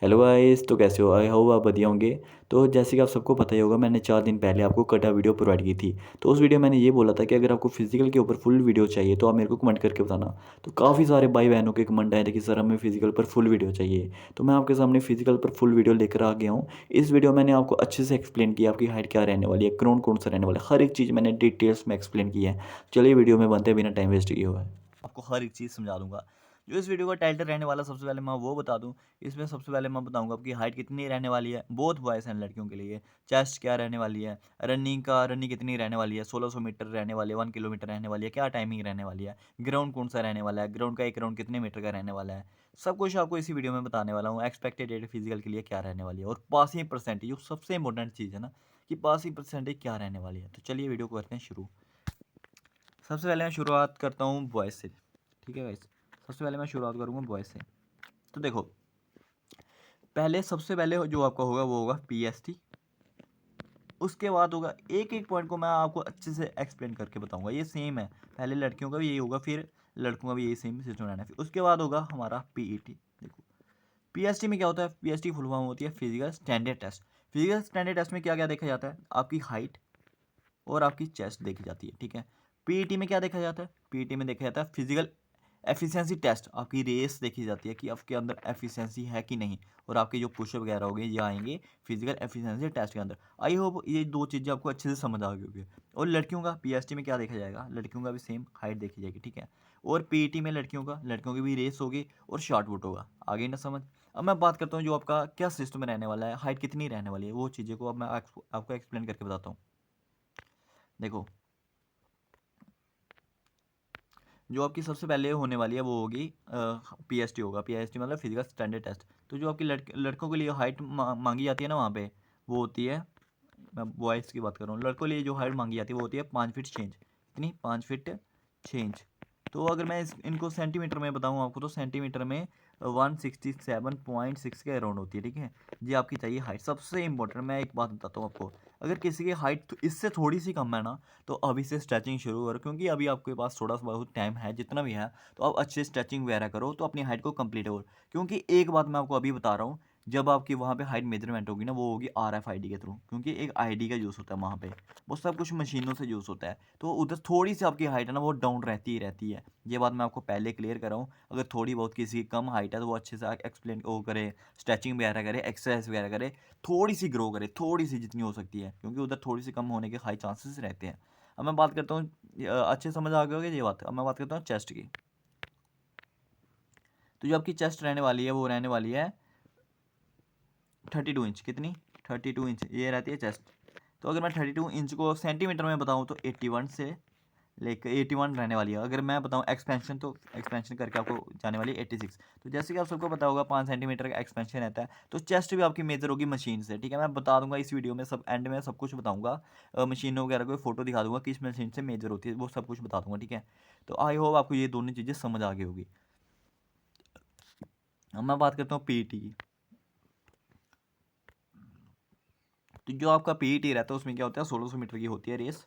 Hello guys, तो कैसे हो? आई होप आप बढ़िया होंगे। तो जैसे कि आप सबको पता ही होगा, मैंने 4 दिन पहले आपको कटा वीडियो प्रोवाइड की थी। तो उस वीडियो में मैंने ये बोला था कि अगर आपको फिजिकल के ऊपर फुल वीडियो चाहिए तो आप मेरे को कमेंट करके बताना। तो काफ़ी सारे भाई बहनों के कमेंट आए थे कि सर हमें फिजिकल पर फुल वीडियो चाहिए। तो मैं आपके सामने फिजिकल पर फुल वीडियो लेकर आ गया हूँ। इस वीडियो मैंने आपको अच्छे से एक्सप्लेन किया आपकी हाइट क्या रहने वाली है, कौन कौन सा रहने वाला है, हर एक चीज़ मैंने डिटेल्स में एक्सप्लेन की है। चलिए वीडियो में बनते बिना टाइम वेस्ट किए हुए आपको हर एक चीज़ समझा दूंगा। जो इस वीडियो का टाइटल रहने वाला, सबसे पहले मैं वो बता दूं। इसमें सबसे पहले मैं बताऊंगा आपकी हाइट कितनी रहने वाली है, बोथ बॉयज़ एंड लड़कियों के लिए। चेस्ट क्या रहने वाली है, रनिंग कितनी रहने वाली है, 1600 मीटर रहने वाली है, 1 किलोमीटर रहने वाली है, क्या टाइमिंग रहने वाली है, ग्राउंड कौन सा रहने वाला है, ग्राउंड का एक राउंड कितने मीटर का रहने वाला है, सब कुछ आपको इसी वीडियो में बताने वाला हूँ। एक्सपेक्टेड रेट फिजिकल के लिए क्या रहने वाली है, और पासिंग परसेंटेज जो सबसे इंपॉर्टेंट चीज़ है ना, कि पासिंग परसेंटेज क्या रहने वाली है। तो चलिए वीडियो को करते हैं शुरू। सबसे पहले मैं शुरुआत करता हूँ बॉयज़ से, ठीक है गाइस। सबसे पहले मैं शुरुआत करूँगा बॉयज़ से। तो देखो, पहले सबसे पहले जो आपका होगा वो होगा पीएसटी। उसके बाद होगा, एक एक पॉइंट को मैं आपको अच्छे से एक्सप्लेन करके बताऊंगा। ये सेम है, पहले लड़कियों का भी यही होगा, फिर लड़कों का भी यही सेम सिस्टम रहना है। फिर उसके बाद होगा हमारा पीईटी। देखो, पीएसटी में क्या होता है, पीएसटी फुल फॉर्म होती है physical standard test. Physical standard test में क्या क्या देखा जाता है, आपकी हाइट और आपकी चेस्ट देखी जाती है, ठीक है। पीईटी में क्या देखा जाता है, पीईटी में देखा जाता है फिजिकल एफिशिएंसी टेस्ट। आपकी रेस देखी जाती है कि आपके अंदर एफिशिएंसी है कि नहीं, और आपके जो पुशअप वगैरह हो गए ये आएंगे फिजिकल एफिशिएंसी टेस्ट के अंदर। आई होप ये दो चीज़ें आपको अच्छे से समझ आ गई होगी। और लड़कियों का पीएसटी में क्या देखा जाएगा, लड़कियों का भी सेम हाइट देखी जाएगी, ठीक है। और पीईटी में लड़कियों की भी रेस होगी और शॉर्ट पुट होगा। आगे ना समझ। अब मैं बात करता हूँ जो आपका क्या सिस्टम में रहने वाला है, हाइट कितनी रहने वाली है, वो चीज़ें को अब मैं आपको एक्सप्लेन करके बताता हूँ। देखो, जो आपकी सबसे पहले होने वाली है वो होगी पीएसटी होगा। पीएसटी मतलब फिजिकल स्टैंडर्ड टेस्ट। तो जो आपकी लड़कों के लिए हाइट मांगी जाती है ना वहाँ पे, वो होती है, मैं बॉयज़ की बात कर रहा हूँ, लड़कों के लिए जो हाइट मांगी जाती है वो होती है 5 फीट 6 इंच। कितनी, 5 फीट 6 इंच। तो अगर मैं इनको सेंटीमीटर में बताऊँ आपको, तो सेंटीमीटर में 167.6 के अराउंड होती है, ठीक है। ये आपकी चाहिए हाइट। सबसे इंपॉर्टेंट मैं एक बात बताता हूँ आपको, अगर किसी की हाइट तो इससे थोड़ी सी कम है ना, तो अभी से स्ट्रेचिंग शुरू करो, क्योंकि अभी आपके पास थोड़ा सा बहुत टाइम है, जितना भी है। तो आप अच्छे स्ट्रेचिंग वगैरह करो तो अपनी हाइट को कंप्लीट हो। क्योंकि एक बात मैं आपको अभी बता रहा हूँ, जब आपकी वहाँ पे हाइट मेजरमेंट होगी ना, वो होगी RFID के थ्रू, क्योंकि एक आईडी का यूज़ होता है वहाँ पे। वो सब कुछ मशीनों से यूज़ होता है, तो उधर थोड़ी सी आपकी हाइट है ना वो डाउन रहती ही रहती है। ये बात मैं आपको पहले क्लियर कर रहा हूँ। अगर थोड़ी बहुत किसी की कम हाइट है तो वो अच्छे से एक्सप्लेन वो करे, स्ट्रेचिंग वगैरह करे, एक्सरसाइज वगैरह करे, थोड़ी सी ग्रो करे, थोड़ी सी जितनी हो सकती है, क्योंकि उधर थोड़ी सी कम होने के हाई चांसेस रहते हैं। अब मैं बात करता हूँ, अच्छे समझ आ गए होगे ये बात। अब मैं बात करता हूँ चेस्ट की। तो जो आपकी चेस्ट रहने वाली है वो रहने वाली है 32 इंच। कितनी, 32 इंच ये रहती है चेस्ट। तो अगर मैं 32 इंच को सेंटीमीटर में बताऊँ तो 81 से लेकर 81 रहने वाली है। अगर मैं बताऊँ एक्सपेंशन, तो एक्सपेंशन करके आपको जाने वाली है 86। तो जैसे कि आप सबको पता होगा 5 सेंटीमीटर का एक्सपेंशन रहता है, तो चेस्ट भी आपकी मेजर होगी मशीन से, ठीक है। मैं बता दूंगा इस वीडियो में, सब एंड में सब कुछ बताऊंगा। मशीनों वगैरह को फोटो दिखा दूंगा किस मशीन से मेजर होती है, वो सब कुछ बता दूंगा, ठीक है। तो आई होप आपको ये दोनों चीज़ें समझ आ गई होगी। अब मैं बात करता हूँ पीईटी की। तो जो आपका पीईटी रहता है उसमें क्या होता है, 1600 मीटर की होती है रेस।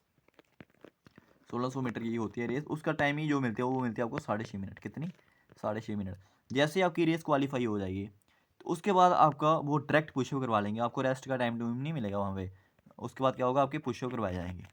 1600 मीटर की होती है रेस। उसका टाइमिंग जो मिलती है वो मिलती है आपको 6.5 मिनट। कितनी, 6.5 मिनट। जैसे आपकी रेस क्वालिफाई हो जाएगी, तो उसके बाद आपका वो डायरेक्ट पुशअप करवा लेंगे, आपको रेस्ट का टाइम टूम नहीं मिलेगा वहाँ पे। उसके बाद क्या होगा, आपके पुशअप करवाए जाएंगे।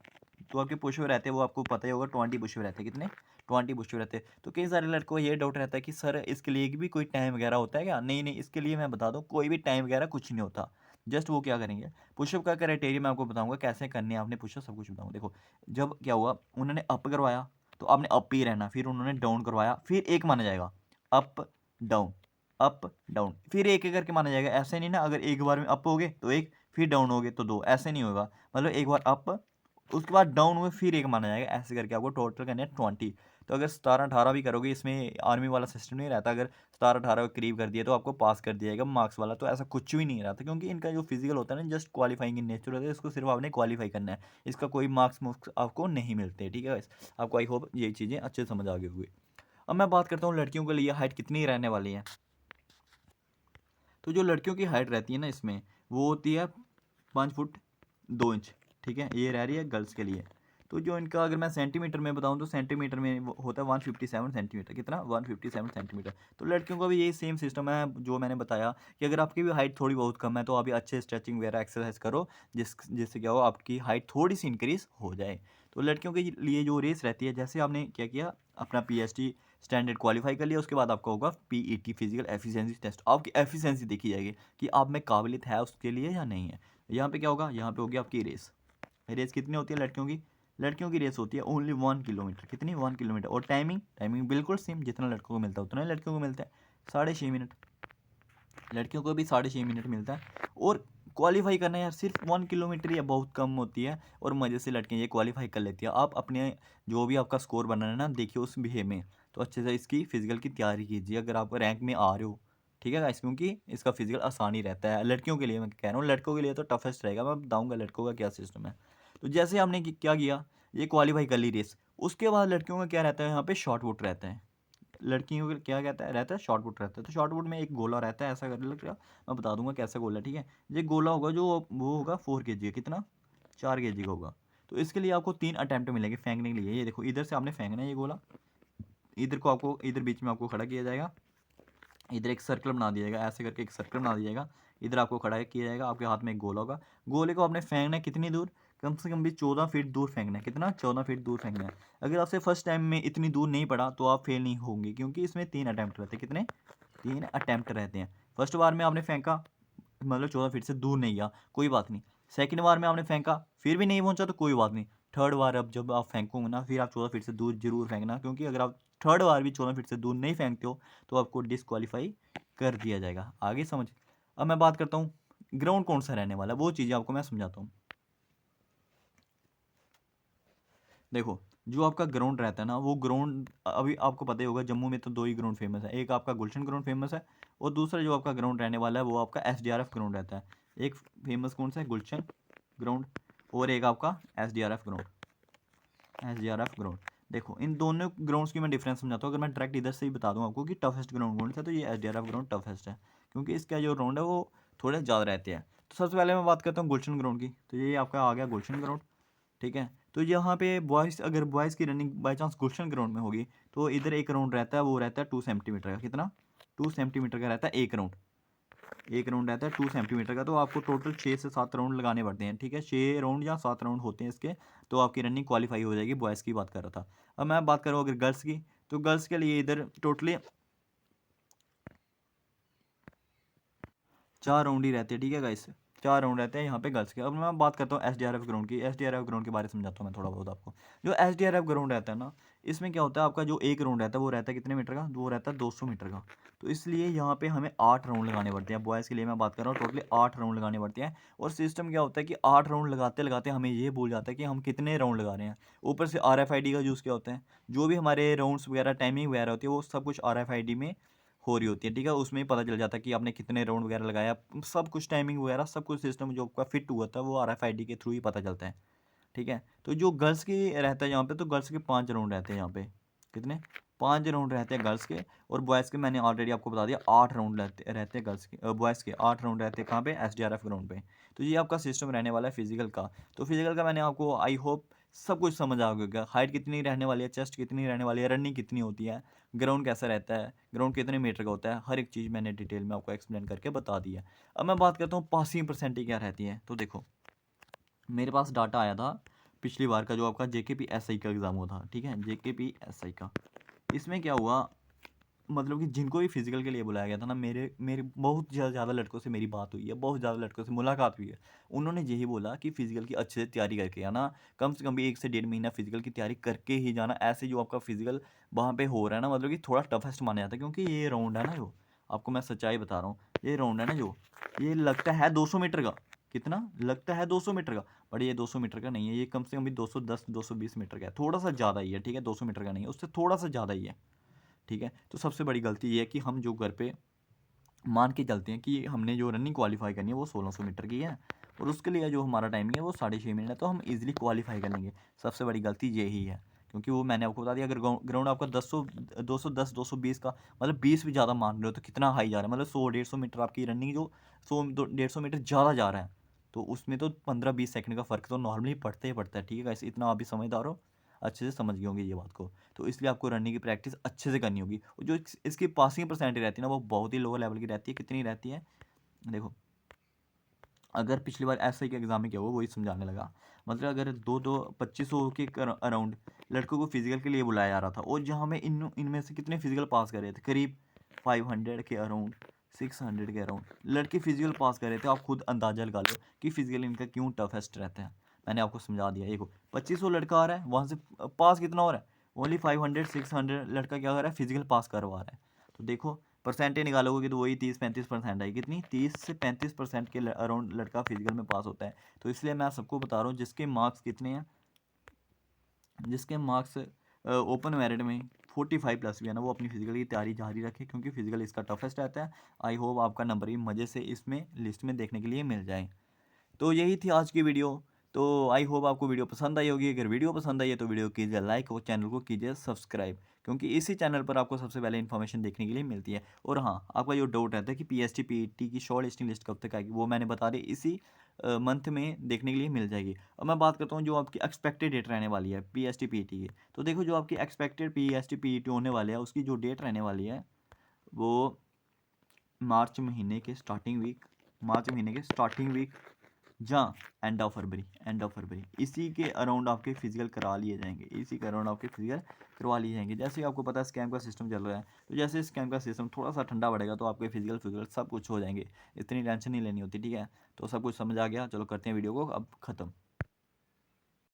तो आपके पुशअप रहते हैं, वो आपको पता ही होगा, 20 पुशअप रहते हैं। कितने, 20 पुशअप रहते हैं। तो कई सारे लड़कों को ये डाउट रहता है कि सर इसके लिए भी कोई टाइम वगैरह होता है क्या? नहीं नहीं, इसके लिए मैं बता दूँ कोई भी टाइम वगैरह कुछ नहीं होता। जस्ट वो क्या करेंगे, पुशअप का क्राइटेरिया मैं आपको बताऊंगा कैसे करने हैं आपने पुशअप, सब कुछ बताऊंगा। देखो, जब क्या हुआ, उन्होंने अप करवाया तो आपने अप ही रहना, फिर उन्होंने डाउन करवाया, फिर एक माना जाएगा, अप डाउन, अप डाउन, फिर एक एक करके माना जाएगा। ऐसे नहीं ना, अगर एक बार में अप हो गए तो एक, फिर डाउन हो गए तो दो, ऐसे नहीं होगा। मतलब एक बार अप, उसके बाद डाउन हुए, फिर एक माना जाएगा, ऐसे करके आपको टोटल करने हैं 20। तो अगर 17-18 भी करोगे, इसमें आर्मी वाला सिस्टम नहीं रहता, अगर 17-18 के करीब कर दिया तो आपको पास कर दिया जाएगा मार्क्स वाला। तो ऐसा कुछ भी नहीं रहता, क्योंकि इनका जो फिजिकल होता है ना, जस्ट क्वालिफाइंग इन नेचर होता है, इसको सिर्फ आपने क्वालिफाई करना है। इसका कोई मार्क्स आपको नहीं मिलते, ठीक है। आपको आई होप ये चीज़ें अच्छे से समझ आ गई होगी। अब मैं बात करता हूँ लड़कियों के लिए हाइट कितनी रहने वाली है। तो जो लड़कियों की हाइट रहती है ना इसमें, वो होती है 5 फुट 2 इंच, ठीक है। ये रह रही है गर्ल्स के लिए। तो जो इनका अगर मैं सेंटीमीटर में बताऊँ तो सेंटीमीटर में वो होता है 157 सेंटीमीटर। कितना? 157 सेंटीमीटर। तो लड़कियों का भी यही सेम सिस्टम है जो मैंने बताया कि अगर आपकी भी हाइट थोड़ी बहुत कम है तो अभी अच्छे स्ट्रेचिंग वगैरह एक्सरसाइज करो जिससे क्या हो आपकी हाइट थोड़ी सी इंक्रीज हो जाए। तो लड़कियों के लिए जो रेस रहती है, जैसे आपने क्या किया, अपना पीएचडी स्टैंडर्ड क्वालिफाई कर लिया, उसके बाद आपका होगा पीईटी फिजिकल एफिशिएंसी टेस्ट। आपकी एफिशिएंसी देखी जाएगी कि आप में काबिलियत है उसके लिए या नहीं है। यहाँ पे क्या होगा, यहाँ पे होगी आपकी रेस। रेस कितनी होती है लड़कियों की? लड़कियों की रेस होती है ओनली 1 किलोमीटर। कितनी? 1 किलोमीटर। और टाइमिंग बिल्कुल सेम, जितना लड़कों को मिलता है उतना ही लड़कियों को मिलता है, 6.5 मिनट। लड़कियों को भी 6.5 मिनट मिलता है। और क्वालिफाई करना यार सिर्फ 1 किलोमीटर या बहुत कम होती है, और मज़े से लड़कियाँ ये क्वालिफाई कर लेती है। आप अपने जो भी आपका स्कोर बना है ना, देखिए उस बिहे में, तो अच्छे से इसकी फिजिकल की तैयारी कीजिए अगर आप रैंक में आ रहे हो। ठीक है गाइस, क्योंकि इसका फिजिकल आसान ही रहता है लड़कियों के लिए। मैं कह रहा हूँ लड़कों के लिए तो टफेस्ट रहेगा, मैं बताऊँगा लड़कों का क्या सिस्टम है। तो जैसे हमने क्या किया, ये क्वालिफाई कर ली रेस, उसके बाद लड़कियों का क्या रहता है, यहाँ पे शॉर्ट पुट रहता है। लड़कियों को क्या कहता है, रहता है शॉर्ट पुट रहता है। तो शॉर्ट पुट में एक गोला रहता है, ऐसा कर लग रहा, मैं बता दूंगा कैसा गोला है, ठीक है। ये गोला होगा जो वो होगा 4 kg, कितना? 4 kg का होगा। तो इसके लिए आपको 3 अटैम्प्ट मिलेंगे फेंकने के लिए। ये देखो, इधर से आपने फेंकना है ये गोला, इधर को आपको, इधर बीच में आपको खड़ा किया जाएगा, इधर एक सर्कल बना दिया जाएगा, ऐसे करके एक सर्कल बना दिया जाएगा, इधर आपको खड़ा किया जाएगा, आपके हाथ में एक गोला होगा। गोले को आपने फेंकना है कितनी दूर? कम से कम भी 14 फीट दूर फेंकना है। कितना? 14 फीट दूर फेंकना है। अगर आपसे फर्स्ट टाइम में इतनी दूर नहीं पड़ा तो आप फेल नहीं होंगे, क्योंकि इसमें 3 अटैम्प्ट रहते हैं। कितने? 3 अटैम्प्ट रहते हैं। फर्स्ट बार में आपने फेंका, मतलब 14 फीट से दूर नहीं गया, कोई बात नहीं। सेकंड बार में आपने फेंका, फिर भी नहीं पहुंचा तो कोई बात नहीं। थर्ड बार अब जब आप फेंकोगे ना, फिर आप 14 फीट से दूर जरूर फेंकना, क्योंकि अगर आप थर्ड बार भी 14 फीट से दूर नहीं फेंकते हो तो आपको डिसक्वालीफाई कर दिया जाएगा। आगे समझ। अब मैं बात करता हूँ ग्राउंड कौन सा रहने वाला है, वो चीज़ें आपको मैं समझाता हूँ। देखो, जो आपका ग्राउंड रहता है ना, वो ग्राउंड अभी आपको पता ही होगा, जम्मू में तो 2 ही ग्राउंड फेमस है। एक आपका गुलशन ग्राउंड फेमस है, और दूसरा जो आपका ग्राउंड रहने वाला है वो आपका एसडीआरएफ ग्राउंड रहता है। एक फेमस कौन सा है? गुलशन ग्राउंड, और एक आपका एसडीआरएफ ग्राउंड। SDRF ground. देखो, इन दोनों ग्राउंड्स की मैं डिफरेंस समझाता हूँ। अगर मैं डायरेक्ट इधर से ही बता दूँ आपको कि टफेस्ट ग्राउंड कौन सा है, तो ये एसडीआरएफ ग्राउंड टफेस्ट है, क्योंकि इसका जो राउंड है वो थोड़े ज़्यादा रहते हैं। तो सबसे पहले मैं बात करता हूँ गुलशन ग्राउंड की। तो ये आपका आ गया गुलशन ग्राउंड, ठीक है। तो यहाँ पे बॉयज़, अगर बॉयज़ की running by chance Gulshan ground में होगी, तो इधर एक राउंड रहता है, वो रहता है 2 सेंटीमीटर का। कितना? 2 सेंटीमीटर का रहता है एक राउंड। एक राउंड रहता है 2 सेंटीमीटर का। तो आपको टोटल 6 से 7 राउंड लगाने पड़ते हैं, ठीक है। 6 राउंड या 7 राउंड होते हैं इसके, तो आपकी रनिंग क्वालिफाई हो जाएगी। बॉयज़ की बात कर रहा था। अब मैं बात करूँ अगर गर्ल्स की, तो गर्ल्स के लिए इधर टोटली 4 राउंड ही रहते हैं, ठीक है गाइस। 4 राउंड रहते हैं यहाँ पे गर्ल्स के। अब मैं बात करता हूँ एसडीआरएफ ग्राउंड की। एसडीआरएफ ग्राउंड के बारे में समझाता हूँ मैं थोड़ा बहुत आपको। जो एसडीआरएफ ग्राउंड रहता है ना, इसमें क्या होता है, आपका जो एक राउंड रहता है वो रहता है कितने मीटर का? वो रहता है 200 मीटर का। तो इसलिए यहाँ पे हमें 8 राउंड लगाने पड़ते हैं। बॉयज़ के लिए मैं बात कर रहा हूँ, टोटली 8 राउंड लगाने पड़ते हैं। और सिस्टम क्या होता है कि 8 राउंड लगाते लगाते हमें ये भूल जाता है कि हम कितने राउंड लगा रहे हैं। ऊपर से आरएफआईडी का यूज़ क्या होता है, जो भी हमारे राउंड्स वगैरह टाइमिंग वगैरह होती है वो सब कुछ आरएफआईडी में हो रही होती है, ठीक है। उसमें ही पता चल जाता है कि आपने कितने राउंड वगैरह लगाया, सब कुछ टाइमिंग वगैरह सब कुछ सिस्टम जो आपका फिट हुआ था वो आरएफआईडी के थ्रू ही पता चलता है, ठीक है। तो जो गर्ल्स की रहता है यहाँ पे, तो गर्ल्स के 5 राउंड रहते हैं यहाँ पे। कितने? 5 राउंड रहते हैं गर्ल्स के। और बॉयज़ के मैंने ऑलरेडी आपको बता दिया 8 राउंड रहते हैं गर्ल्स के। बॉयज़ के 8 राउंड रहते हैं कहाँ पे? एसडीआरएफ ग्राउंड पे। तो ये आपका सिस्टम रहने वाला है फिजिकल का। तो फिजिकल का मैंने आपको आई होप सब कुछ समझ आ गया। हाइट कितनी रहने वाली है, चेस्ट कितनी रहने वाली है, रनिंग कितनी होती है, ग्राउंड कैसा रहता है, ग्राउंड कितने मीटर का होता है, हर एक चीज़ मैंने डिटेल में आपको एक्सप्लेन करके बता दी है। अब मैं बात करता हूँ पासिंग परसेंटेज क्या रहती है। तो देखो, मेरे पास डाटा आया था पिछली बार का, जो आपका जेकेपी एसआई का एग्ज़ाम हुआ था, ठीक है। जेकेपी एसआई का, इसमें क्या हुआ, मतलब कि जिनको भी फिजिकल के लिए बुलाया गया था ना, मेरे मेरे बहुत ज़्यादा लड़कों से मेरी बात हुई है, बहुत ज़्यादा लड़कों से मुलाकात हुई है। उन्होंने यही बोला कि फ़िज़िकल की अच्छे से तैयारी करके आना, कम से कम भी 1 से 1.5 महीना फ़िज़िकल की तैयारी करके ही जाना। ऐसे जो आपका फ़िज़िकल वहाँ पे हो रहा है ना, मतलब कि थोड़ा टफेस्ट माना जाता है, क्योंकि ये राउंड है ना, जो आपको मैं सच्चाई बता रहा हूँ, ये राउंड है ना, जो ये लगता है 200 मीटर का। कितना लगता है? 200 मीटर का। बट ये 200 मीटर का नहीं है, ये कम से कम भी 210 220 मीटर का है, थोड़ा सा ज़्यादा ही है, ठीक है। 200 मीटर का नहीं है, उससे थोड़ा सा ज़्यादा ही है, ठीक है। तो सबसे बड़ी गलती ये है कि हम जो घर पे मान के चलते हैं कि हमने जो रनिंग क्वालिफाई करनी है वो 1600 मीटर की है, और उसके लिए जो हमारा टाइमिंग है वो 6.5 मिनट है, तो हम इजीली क्वालिफाई कर लेंगे। सबसे बड़ी गलती यही है, क्योंकि वो मैंने आपको बता दिया, अगर ग्राउंड आपका 210 220 का, मतलब 20 भी ज़्यादा मान रहे हो तो कितना हाई जा रहा है, मतलब 100 150 मीटर आपकी रनिंग जो 100 150 मीटर ज़्यादा जा रहा है, तो उसमें तो 15-20 सेकंड का फ़र्क तो नॉर्मली पड़ता ही पड़ता है, ठीक है गाइस, इतना आप भी समझदार हो, अच्छे से समझ गए होंगे ये बात को। तो इसलिए आपको रनिंग की प्रैक्टिस अच्छे से करनी होगी, और जो इसकी पासिंग परसेंटेज रहती है ना वो बहुत ही लोअर लेवल की रहती है। कितनी रहती है देखो, अगर पिछली बार एसआई के एग्जाम में क्या हुआ वही समझाने लगा। मतलब अगर 2500 के अराउंड लड़कों को फिजिकल के लिए बुलाया जा रहा था, और जहाँ में इनमें से कितने फिजिकल पास कर रहे थे, करीब 500 के अराउंड, 600 के अराउंड लड़के फिजिकल पास कर रहे थे। आप खुद अंदाजा लगा लो कि फिजिकल इनका क्यों टफेस्ट रहता है। मैंने आपको समझा दिया। देखो 2500 लड़का आ रहा है, वहाँ से पास कितना हो रहा है, ओनली 500-600 लड़का क्या कर रहा है, फिजिकल पास करवा रहा है। तो देखो परसेंटेज निकालोगे तो वही 30-35% आई। कितनी, 30 से 35% के अराउंड लड़का फिजिकल में पास होता है। तो इसलिए मैं सबको बता रहा हूँ जिसके मार्क्स कितने हैं, जिसके मार्क्स ओपन मेरिट में 45 प्लस भी है ना, वो अपनी फिजिकल की तैयारी जारी रखे, क्योंकि फिजिकल इसका टफेस्ट रहता है। आई होप आपका नंबर भी मज़े से इसमें लिस्ट में देखने के लिए मिल जाए। तो यही थी आज की वीडियो। तो आई होप आपको वीडियो पसंद आई होगी। अगर वीडियो पसंद आई है तो वीडियो कीजिए लाइक और चैनल को कीजिए सब्सक्राइब, क्योंकि इसी चैनल पर आपको सबसे पहले इन्फॉर्मेशन देखने के लिए मिलती है। और हाँ, आपका जो डाउट रहता है कि पीएसटी पीईटी की शॉर्ट लिस्टिंग लिस्ट कब तक आएगी, वो मैंने बता दी इसी मंथ में देखने के लिए मिल जाएगी। अब मैं बात करता हूँ जो आपकी एक्सपेक्टेड डेट रहने वाली है पीएसटी पीईटी की। तो देखो जो आपकी एक्सपेक्टेड पीएसटी पीईटी होने वाले है, उसकी जो डेट रहने वाली है वो मार्च महीने के स्टार्टिंग वीक, जहाँ एंड ऑफ फरवरी इसी के अराउंड आपके फिजिकल करा लिए जाएंगे, इसी के अराउंड आपके फिजिकल करवा लिए जाएंगे। जैसे ही आपको पता है स्कैम का सिस्टम चल रहा है, तो जैसे स्कैम का सिस्टम थोड़ा सा ठंडा पड़ेगा तो आपके फिजिकल सब कुछ हो जाएंगे। इतनी टेंशन नहीं लेनी होती, ठीक है। तो सब कुछ समझ आ गया, चलो करते हैं वीडियो को अब ख़त्म।